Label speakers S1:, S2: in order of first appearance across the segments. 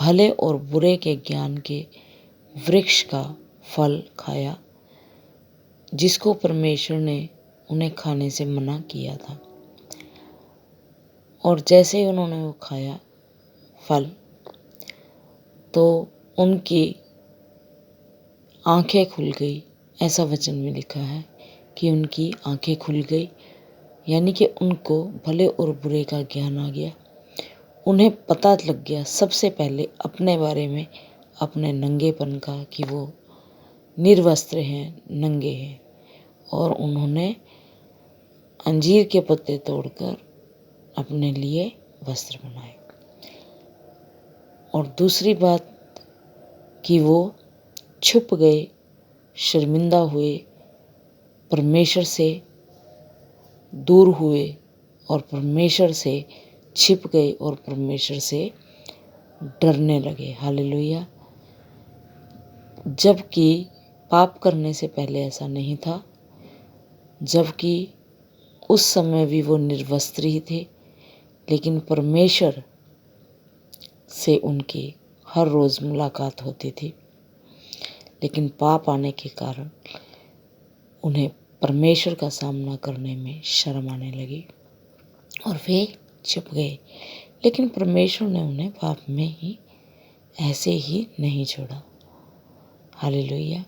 S1: भले और बुरे के ज्ञान के वृक्ष का फल खाया, जिसको परमेश्वर ने उन्हें खाने से मना किया था। और जैसे ही उन्होंने वो खाया फल, तो उनकी आंखें खुल गई। ऐसा वचन में लिखा है कि उनकी आंखें खुल गई, यानी कि उनको भले और बुरे का ज्ञान आ गया। उन्हें पता लग गया सबसे पहले अपने बारे में, अपने नंगेपन का, कि वो निर्वस्त्र हैं, नंगे हैं। और उन्होंने अंजीर के पत्ते तोड़कर अपने लिए वस्त्र बनाए। और दूसरी बात कि वो छुप गए, शर्मिंदा हुए, परमेश्वर से दूर हुए और परमेश्वर से छिप गए और परमेश्वर से डरने लगे। हालेलुया। जबकि पाप करने से पहले ऐसा नहीं था, जबकि उस समय भी वो निर्वस्त्र ही थे, लेकिन परमेश्वर से उनकी हर रोज़ मुलाकात होती थी। लेकिन पाप आने के कारण उन्हें परमेश्वर का सामना करने में शर्म आने लगी और वे छुप गए। लेकिन परमेश्वर ने उन्हें पाप में ही ऐसे ही नहीं छोड़ा। हालेलुया।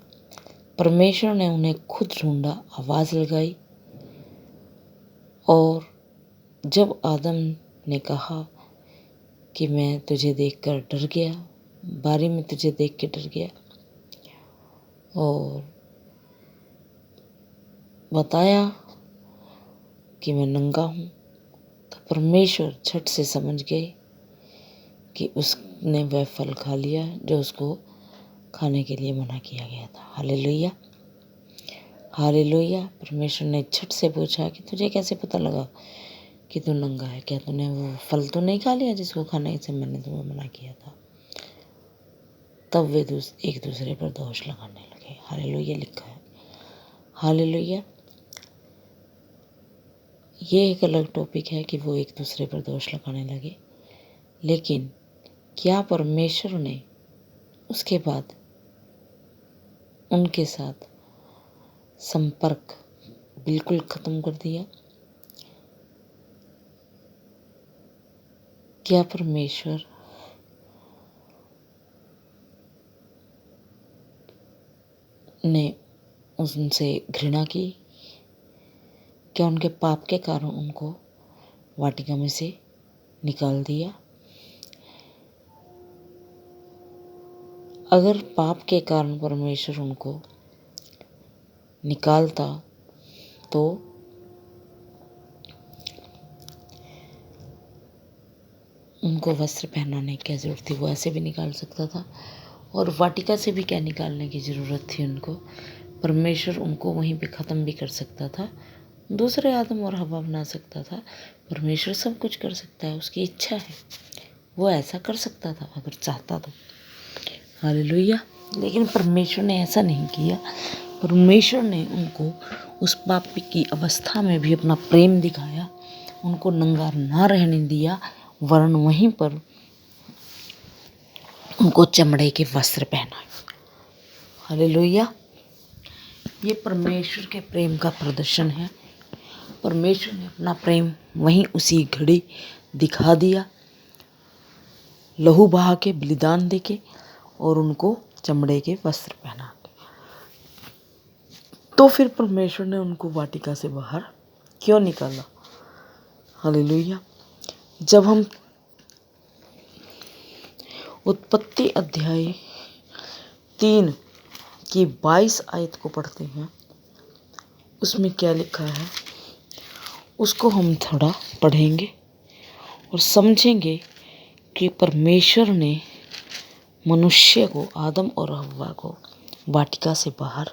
S1: परमेश्वर ने उन्हें खुद ढूंढा, आवाज़ लगाई। और जब आदम ने कहा कि मैं तुझे देखकर डर गया, बारी में तुझे देख के डर गया, और बताया कि मैं नंगा हूँ, तो परमेश्वर झट से समझ गए कि उसने वह फल खा लिया जो उसको खाने के लिए मना किया गया था। Hallelujah, hallelujah. परमेश्वर ने झट से पूछा कि तुझे कैसे पता लगा कि तू नंगा है? क्या तूने वो फल तो नहीं खा लिया जिसको खाने से मैंने तुम्हें मना किया था? तब वे एक दूसरे पर दोष लगाने लगे। हालेलुया लिखा है। हालेलुया। ये एक अलग टॉपिक है कि वो एक दूसरे पर दोष लगाने लगे। लेकिन क्या परमेश्वर ने उसके बाद उनके साथ संपर्क बिल्कुल खत्म कर दिया? क्या परमेश्वर ने उनसे घृणा की? क्या उनके पाप के कारण उनको वाटिका में से निकाल दिया? अगर पाप के कारण परमेश्वर उनको निकालता तो उनको वस्त्र पहनाने की क्या ज़रूरत थी? वो ऐसे भी निकाल सकता था। और वाटिका से भी क्या निकालने की ज़रूरत थी उनको? परमेश्वर उनको वहीं पे ख़त्म भी कर सकता था, दूसरे आदम और हवा बना सकता था। परमेश्वर सब कुछ कर सकता है, उसकी इच्छा है, वो ऐसा कर सकता था अगर चाहता तो। हालेलुया। लेकिन परमेश्वर ने ऐसा नहीं किया। परमेश्वर ने उनको उस पापी की अवस्था में भी अपना प्रेम दिखाया, उनको नंगा ना रहने दिया, वरन वहीं पर उनको चमड़े के वस्त्र पहनाए। हालेलुया। ये परमेश्वर के प्रेम का प्रदर्शन है। परमेश्वर ने अपना प्रेम वहीं उसी घड़ी दिखा दिया, लहू बहा के, बलिदान दे के, और उनको चमड़े के वस्त्र पहना के। तो फिर परमेश्वर ने उनको वाटिका से बाहर क्यों निकाला? हालेलुया। जब हम उत्पत्ति अध्याय 3 की 22 आयत को पढ़ते हैं, उसमें क्या लिखा है उसको हम थोड़ा पढ़ेंगे और समझेंगे कि परमेश्वर ने मनुष्य को, आदम और हव्वा को वाटिका से बाहर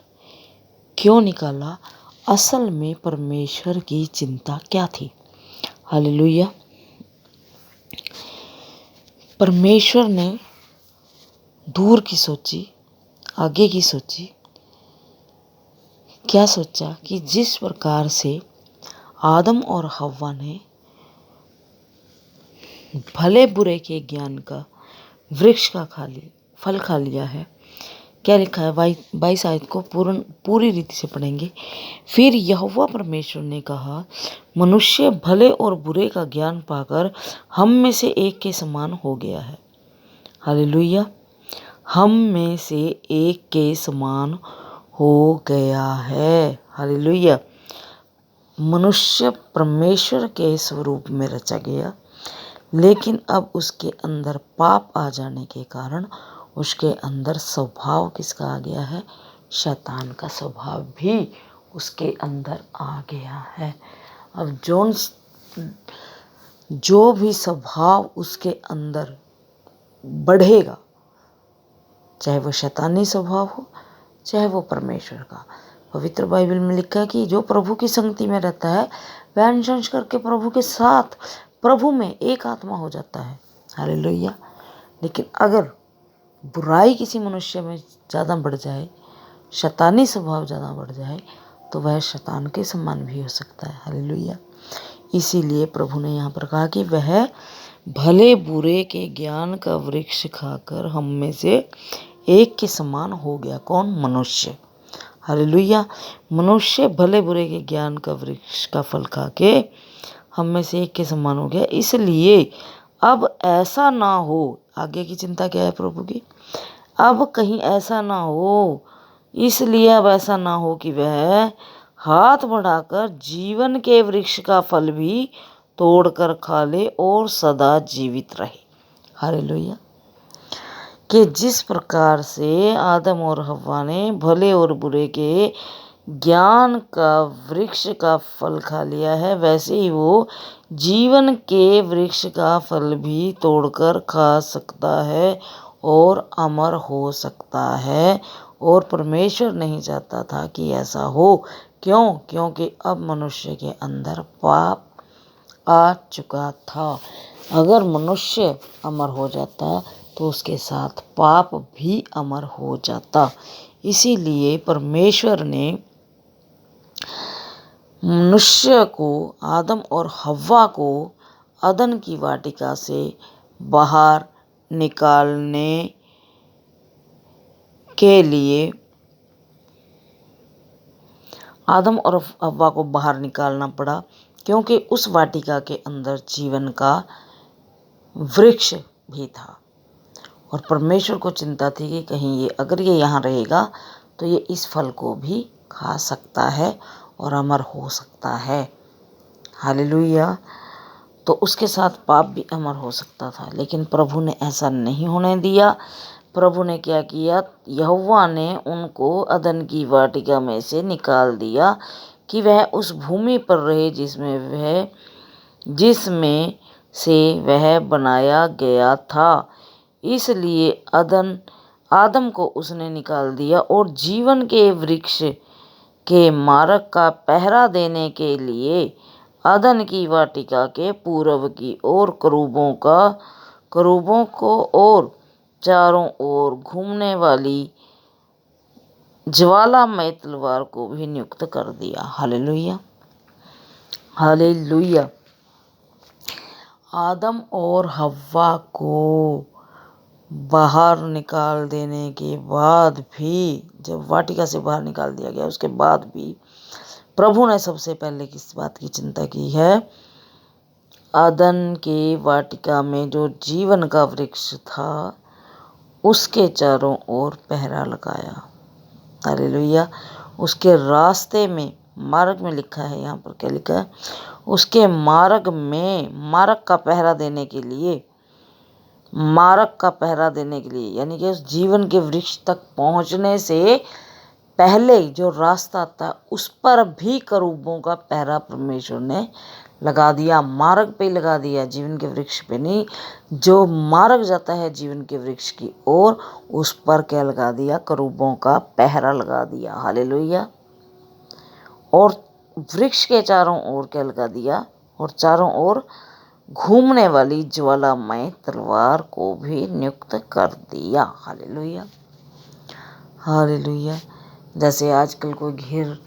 S1: क्यों निकाला। असल में परमेश्वर की चिंता क्या थी? हालेलुया। परमेश्वर ने दूर की सोची, आगे की सोची। क्या सोचा कि जिस प्रकार से आदम और हव्वा ने भले बुरे के ज्ञान का वृक्ष का फल खा लिया है। क्या लिखा है? 22 आयत को पूरी रीति से पढ़ेंगे। फिर यहोवा परमेश्वर ने कहा, मनुष्य भले और बुरे का ज्ञान पाकर हम में से एक के समान हो गया है। हालेलुया। हम में से एक के समान हो गया है। हालेलुया। मनुष्य परमेश्वर के स्वरूप में रचा गया, लेकिन अब उसके अंदर पाप आ जाने के कारण उसके अंदर स्वभाव किसका आ गया है? शैतान का स्वभाव भी उसके अंदर आ गया है। अब जो भी स्वभाव उसके अंदर बढ़ेगा, चाहे वो शैतानी स्वभाव हो, चाहे वो परमेश्वर का, पवित्र बाइबल में लिखा है कि जो प्रभु की संगति में रहता है वह अनुशंस करके प्रभु के साथ, प्रभु में एक आत्मा हो जाता है। हालेलुया। लेकिन अगर बुराई किसी मनुष्य में ज़्यादा बढ़ जाए, शैतानी स्वभाव ज़्यादा बढ़ जाए, तो वह शैतान के समान भी हो सकता है। हालेलुया। इसीलिए प्रभु ने यहाँ पर कहा कि वह भले बुरे के ज्ञान का वृक्ष खाकर हम में से एक के समान हो गया। कौन? मनुष्य। हालेलुया। मनुष्य भले बुरे के ज्ञान का वृक्ष का फल खा के हम में से एक के समान हो गया। इसलिए अब ऐसा ना हो, आगे की चिंता क्या है प्रभु की? अब कहीं ऐसा ना हो, इसलिए अब ऐसा ना हो कि वह हाथ बढ़ाकर जीवन के वृक्ष का फल भी तोड़कर खा ले और सदा जीवित रहे। हालेलुया। कि जिस प्रकार से आदम और हव्वा ने भले और बुरे के ज्ञान का वृक्ष का फल खा लिया है, वैसे ही वो जीवन के वृक्ष का फल भी तोड़कर खा सकता है और अमर हो सकता है। और परमेश्वर नहीं चाहता था कि ऐसा हो। क्यों? क्योंकि अब मनुष्य के अंदर पाप आ चुका था। अगर मनुष्य अमर हो जाता तो उसके साथ पाप भी अमर हो जाता। इसीलिए परमेश्वर ने मनुष्य को, आदम और हव्वा को अदन की वाटिका से बाहर निकालने के लिए, आदम और हव्वा को बाहर निकालना पड़ा, क्योंकि उस वाटिका के अंदर जीवन का वृक्ष भी था। और परमेश्वर को चिंता थी कि कहीं अगर ये यहाँ रहेगा तो ये इस फल को भी खा सकता है और अमर हो सकता है। हालेलुया। तो उसके साथ पाप भी अमर हो सकता था, लेकिन प्रभु ने ऐसा नहीं होने दिया। प्रभु ने क्या किया? यहोवा ने उनको अदन की वाटिका में से निकाल दिया कि वह उस भूमि पर रहे जिसमें से वह बनाया गया था। इसलिए आदम को उसने निकाल दिया और जीवन के वृक्ष के मार्ग का पहरा देने के लिए अदन की वाटिका के पूर्व की ओर करूबों को और चारों ओर घूमने वाली ज्वालामय तलवार को भी नियुक्त कर दिया। हालेलुया। हालेलुया। आदम और हव्वा को बाहर निकाल देने के बाद भी, जब वाटिका से बाहर निकाल दिया गया उसके बाद भी प्रभु ने सबसे पहले किस बात की चिंता की है? अदन के वाटिका में जो जीवन का वृक्ष था उसके चारों ओर पहरा लगाया। हालेलुया। उसके रास्ते में, मार्ग में लिखा है, यहाँ पर क्या लिखा है? उसके मार्ग का पहरा देने के लिए, यानी कि उस जीवन के वृक्ष तक पहुंचने से पहले जो रास्ता था उस पर भी करूबों का पहरा परमेश्वर ने लगा दिया। मार्ग पे लगा दिया, जीवन के वृक्ष पे नहीं। जो मार्ग जाता है जीवन के वृक्ष की ओर, उस पर क्या लगा दिया? करूबों का पहरा लगा दिया। हालेलुया। और वृक्ष के चारों ओर क्या लगा दिया? और चारों ओर घूमने वाली ज्वालामय तलवार को भी नियुक्त कर दिया। हालेलुया। हालेलुया। जैसे आजकल कोई घेर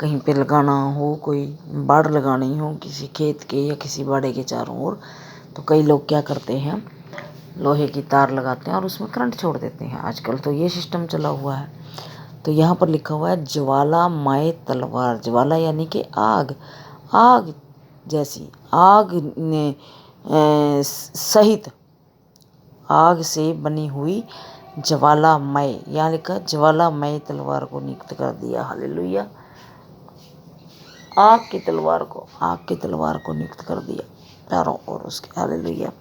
S1: कहीं पे लगाना हो, कोई बाड़ लगानी हो किसी खेत के या किसी बाड़े के चारों ओर, तो कई लोग क्या करते हैं? लोहे की तार लगाते हैं और उसमें करंट छोड़ देते हैं। आजकल तो ये सिस्टम चला हुआ है। तो यहाँ पर लिखा हुआ है ज्वालामय तलवार। ज्वाला यानी कि आग, आग जैसी, आग ने सहित, आग से बनी हुई ज्वालामय, यहाँ लिखा ज्वालामय तलवार को नियुक्त कर दिया। हालेलुया। आग की तलवार को, आग की तलवार को नियुक्त कर दिया चारों ओर उसके। हालेलुया।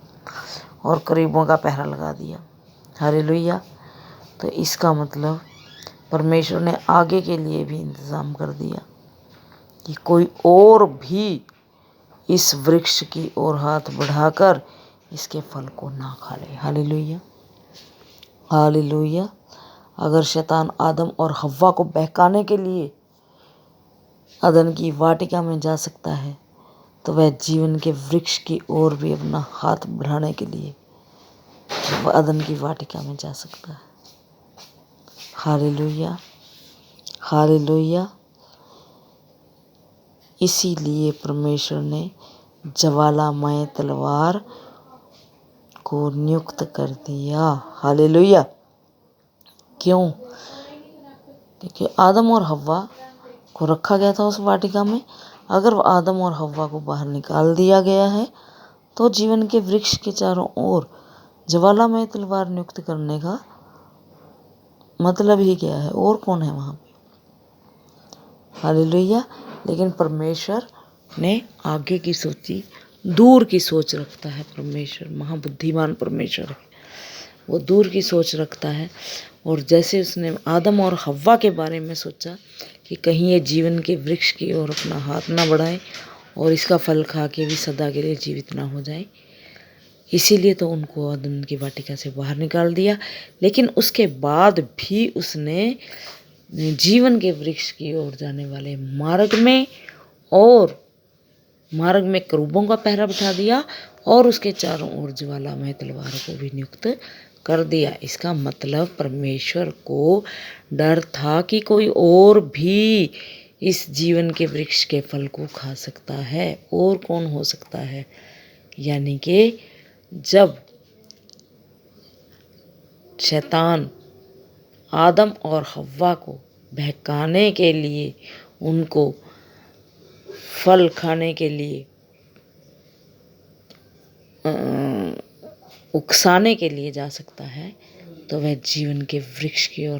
S1: और करीबों का पहरा लगा दिया। हालेलुया। तो इसका मतलब परमेश्वर ने आगे के लिए भी इंतज़ाम कर दिया कि कोई और भी इस वृक्ष की ओर हाथ बढ़ाकर इसके फल को ना खा ले। हालेलुया। हालेलुया। अगर शैतान आदम और हव्वा को बहकाने के लिए अदन की वाटिका में जा सकता है, तो वह जीवन के वृक्ष की ओर भी अपना हाथ बढ़ाने के लिए वह अदन की वाटिका में जा सकता है। हालेलुया। हालेलुया। इसीलिए परमेश्वर ने ज्वालामय तलवार को नियुक्त कर दिया। हालेलुया। क्यों? क्योंकि आदम और हव्वा को रखा गया था उस वाटिका में। अगर आदम और हव्वा को बाहर निकाल दिया गया है तो जीवन के वृक्ष के चारों ओर ज्वालामय तलवार नियुक्त करने का मतलब ही क्या है? और कौन है वहाँ पे? हालेलुया। लेकिन परमेश्वर ने आगे की सोची, दूर की सोच रखता है। परमेश्वर महाबुद्धिमान परमेश्वर है, वो दूर की सोच रखता है। और जैसे उसने आदम और हव्वा के बारे में सोचा कि कहीं ये जीवन के वृक्ष की ओर अपना हाथ ना बढ़ाएं और इसका फल खा के भी सदा के लिए जीवित ना हो जाए, इसीलिए तो उनको अदन की वाटिका से बाहर निकाल दिया। लेकिन उसके बाद भी उसने जीवन के वृक्ष की ओर जाने वाले मार्ग में करूबों का पहरा बिठा दिया और उसके चारों ओर ज्वालामय तलवारों को भी नियुक्त कर दिया। इसका मतलब परमेश्वर को डर था कि कोई और भी इस जीवन के वृक्ष के फल को खा सकता है। और कौन हो सकता है? यानी कि जब शैतान आदम और हव्वा को बहकाने के लिए, उनको फल खाने के लिए उकसाने के लिए जा सकता है, तो वह जीवन के वृक्ष की ओर